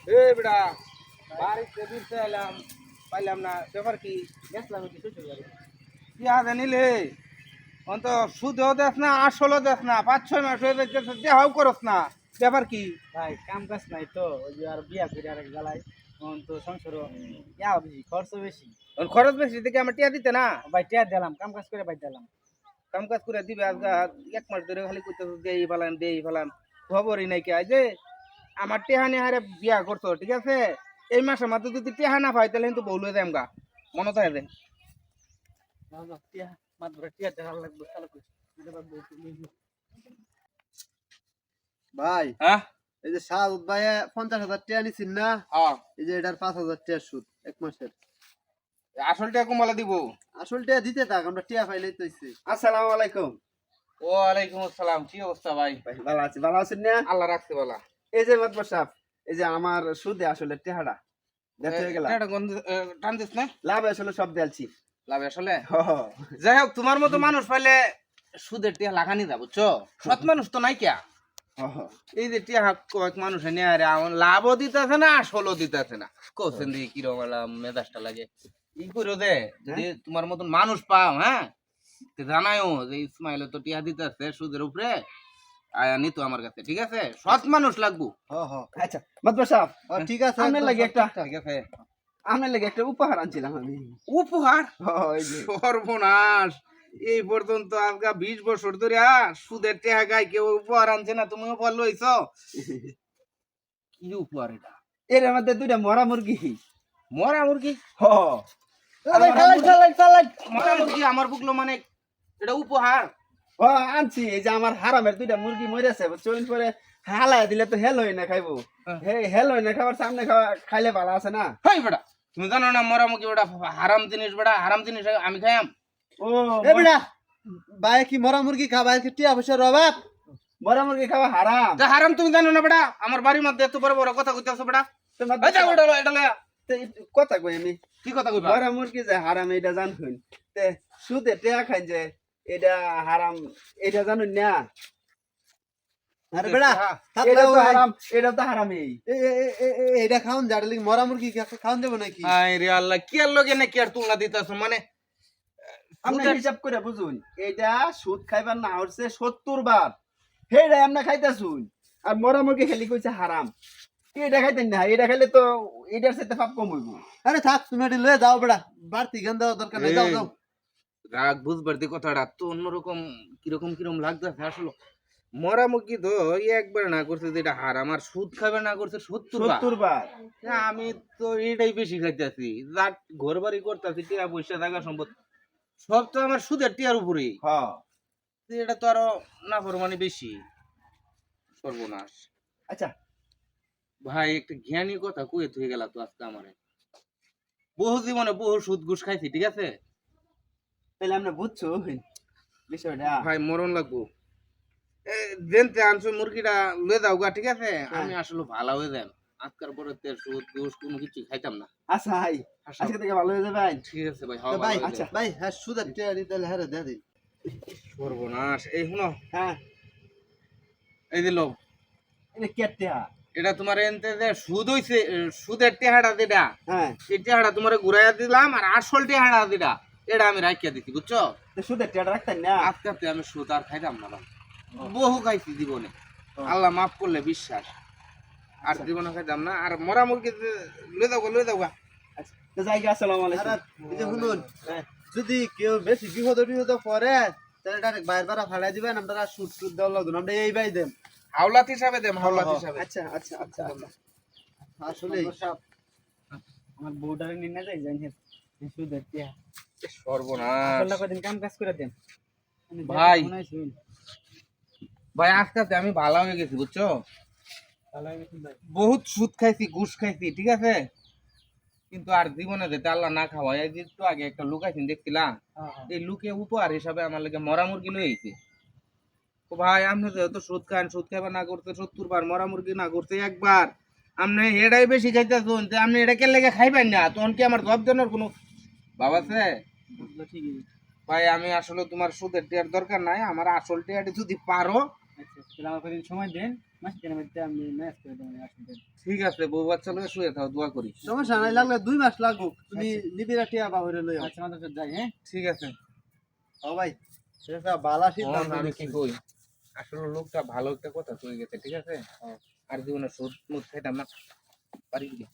এই বেটা বাড়িতে দিতে এলাম পাইলাম না ব্যাপার কি গেছিলাম একটু শ্বশুর বাড়ি টিয়া জানিলে অন্ত সুদেও দেখ না আসলও দেখ না 5-6 মাস হয়ে যাচ্ছে দেহাও করস না ব্যাপার কি ভাই কাম কাজ নাই তো ওই যে আর বিয়া করে আরেক জ্বালায় তখন তো সংসার ইয়া বেশি খরচ বেশি ওর খরচ বেশি দেখে আমার টিয়া দিতে না ভাই টিয়া দিলাম কাম কাজ করে ভাই দিলাম কাম কাজ করে দিবে আজকে 1 মাস ধরে খালি করতে দেই ফেলান খবরই নাই কে যে আমার টেহানি হারে বিয়া করছো ঠিক আছে এই মাসের মধ্যে যদি টেহা না পাই তাহলে কিন্তু বউলে যাম গা মনে থাকে দে টিয়া মাত্র টিয়া দেওয়ার লাগবে চালু করে ভাই হ্যাঁ এই যে সাউদ ভাই 50,000 টাকা নিছেন না হ্যাঁ এই যে এটার 5,000 টাকা সুদ এক মাসের আসল টেহা কমালা দিব আসল টাকা দিতে থাক আমরা টাকা পাইলেই তো হইছে। আসসালামু আলাইকুম। ওয়ালাইকুম আসসালাম কি অবস্থা ভাই ভাই ভালো আছেন না? আল্লাহ রাখতে বলা এই যে মাতবার সাহেব এই যে আমার সুদে আসলে টাকাটা দেখতে হয়ে গেল টান দিস না লাভ আসলে সব দেলছি লাভ আসলে যাই হোক তোমার মতো মানুষ পাইলে সুদের টিয়া লাগানি যা বুঝছো সৎ মানুষ তো নাই কিয়া এই যে টিয়া কয়েক মানুষ নিয়ে আরে আমার লাভও দিতেছে না আসলও দিতেছে না কোসেন দিয়ে কিরম মেজাজটা লাগে ই করো দে যদি তোমার মতন মানুষ পাও হ্যাঁ জানাইও যে ইসমাইল তো টিয়া দিতেছে সুদের উপরে আয়া নিতো আমার কাছে ঠিক আছে সৎ মানুষ লাগবো আচ্ছা মাতবার সাহেব ঠিক আছে আপনার লাগে একটা ঠিক আছে আপনার লাগে একটা উপহার আনছিলাম আমি। উপহার এই যে সর্বনাশ এই পর্যন্ত আজকে 20 বছর ধরে সুদের টেহা গাই কেউ উপহার আনছে না তুমি উপহার লইছ কি উপহার এটা এর মধ্যে দুইটা মরা মুরগি মরা মুরগি হ মরা মুরগি আমার বুকলো মানে এটা উপহার ও আনছি এই যে আমার হারামের দুইটা মুরগি মরেছে চইন করে হালায় দিলে তো হেল হই না খাইবো হে হেল হই না খাবার সামনে খাইলে ভালো আছে না। হাই বেটা তুমি জানো না মরা মুরগি বেটা হারাম জিনিস বেটা হারাম জিনিস আমি খাইয়াম ও এ বেটা ভাই কি মরা মুরগি খাবা কি টিয়া পয়সার অভাব? মরা মুরগি খাওয়া হারাম। তা হারাম তুমি জানো না বেটা আমার বাড়ির মধ্যে এত বড় বড় কথা কইতাছো বেটা এই যাও এটা এটা লয়া কথা কই আমি কি কথা কইবা মরা মুরগি যে হারাম এটা জানুন তে সুদে টিয়া খাই যে এটা হারাম এটা জানুন না। আরে বেটা এটা তো হারাম এটা তো হারামই এটা খাওন জাডলি মরা মুরগি খাওন দেব নাকি? আই রে আল্লাহ কি আর লগে না কি আর তুলনা দিতাছো মানে আপনি হিসাব করে বুঝুন এটা সুদ খাইবার না হচ্ছে 70 বার হেডা আমরা খাইতাছুন আর মরা মুরগি খেলি কইছে হারাম এটা খাইতেন না এটা খাইলে তো এটার সাথে পাপ কম হইব। আরে থাক তুমি এটা লয়ে যাও বেটা বাড়তি গান দেওয়া দরকার নাই যাও যাও রাগ বুঝবার দি কথাটা তো অন্যরকম কিরকম লাগতেছে আসলে মরা মুরগি তো একবার না করছে যেটা হারাম আর সুদ খাবে না করছে 70 বার আমি তো এটাই বেশি খাইতেছি যার ঘর বাড়ি করতেছি টিয়া পয়সা টাকা সম্পদ সব তো আমার সুদের টিয়ার উপরেই হ্যাঁ এটা তো আরো না মানে বেশি সর্বনাশ। আচ্ছা ভাই একটা জ্ঞানী কথা কয়ে থয়ে গেল তো আজকে আমারে বহু জীবনে বহু সুদ ঘুষ খাইছি ঠিক আছে তাহলে আমরা বুঝছো বিষয়টা ভাই মরণ লাগবো দেনতে আনছো মুরগিটা লয়ে যাও গা ঠিক আছে আমি আসলে ভালো হয়ে যাই আজকার পরে তেল সুদ ঘুষ কোনো কিছু খাইতাম না। আচ্ছা ভাই আজকে থেকে ভালো হয়ে যাবে ভাই। ঠিক আছে ভাই তো ভাই আচ্ছা ভাই হ্যাঁ সুদের টিয়া দিতে হলে দে দিন সর্বনাশ এই শুনো হ্যাঁ এই দিল এটা কেটিয়া এটা তোমার এনতে যে সুদ হইছে সুদের টেহাটা যেটা হ্যাঁ এই টেহাটা তোমার ঘুরাইয়া দিলাম আর আসল টেহাটা যেটা এটা আমি রাখিয়া দিছি বুঝছো তো সুদের টিয়াটা রাখতেন না আজকে রাতে আমি সুদ আর খাইতাম না ভাই বহু খাইছি জীবনে আল্লাহ মাফ করলে বিশ্বাস আর জীবনে খাইতাম না আর মরা মুরগি লয়ে যাও গা আচ্ছা তো জায়গা আসসালামু আলাইকুম। এই যে শুনুন যদি কেউ বেশি বিপদ পড়ে তাহলে ডাইরেক্ট বাইরে বাড়া ফাড়াই দিবেন আমরা সুদ দেওয়া লাগবে আমরা এই বাই দেব হাওলাত হিসাবে দেম হাওলাত হিসাবে আচ্ছা আচ্ছা আচ্ছা আসলে আমার বউটারে নিয়ে না যাই জানি সুদের টিয়া সর্বনাশ আসলে কদিন কাম কাজ করে দেন ভাই ভাই আজকে রাতে আমি ভালো হয়ে গেছি বুঝছো বহুত সুদ খাইছি ঘুষ খাইছি ঠিক আছে কিন্তু আর জীবনে যেতে আল্লাহ না খাওয়াই এই যে একটু আগে একটা লুক আইছেন দেখছিলাম এই লুকে উপহার হিসাবে আমার লাগে মরা মুরগি লয়ে আইছে তো ভাই আপনি যেহেতু সুদ খান সুদ খাইবার না করতে 70 বার মরা মুরগি না করতে একবার আপনি এটাই বেশি খাইতেছেন তো আপনি এটা কে লেগে খাইবেন না তখন কি আমার জব দেওয়ার কোনো বাবা আছে ভাই আমি আসলে তোমার সুদের টিয়ার দরকার নাই আমার আসল টিয়াটি যদি পারো তাহলে আমার কদিন সময় দেন, মাস কেনার মধ্যে আমি ম্যানেজ করে দেবো আসবেন। ঠিক আছে, বউ বাচ্চা লয়ে শুয়ে থাও, দোয়া করি। সমস্যা নাই, লাগলে 2 মাস লাগুক, তুমি নিবিড়া টিয়া বাহিরে লই আচ্ছা মাত্র যাই, হ্যাঁ ঠিক আছে। ও ভাই সেটা বালা সিদ্ধান্ত আমি কি নিছি। কই, আসলে লোকটা ভালো একটা কথা কই গেছে, ঠিক আছে। আর জীবনে সুদ মুদ খাইতাম না, পারি কি?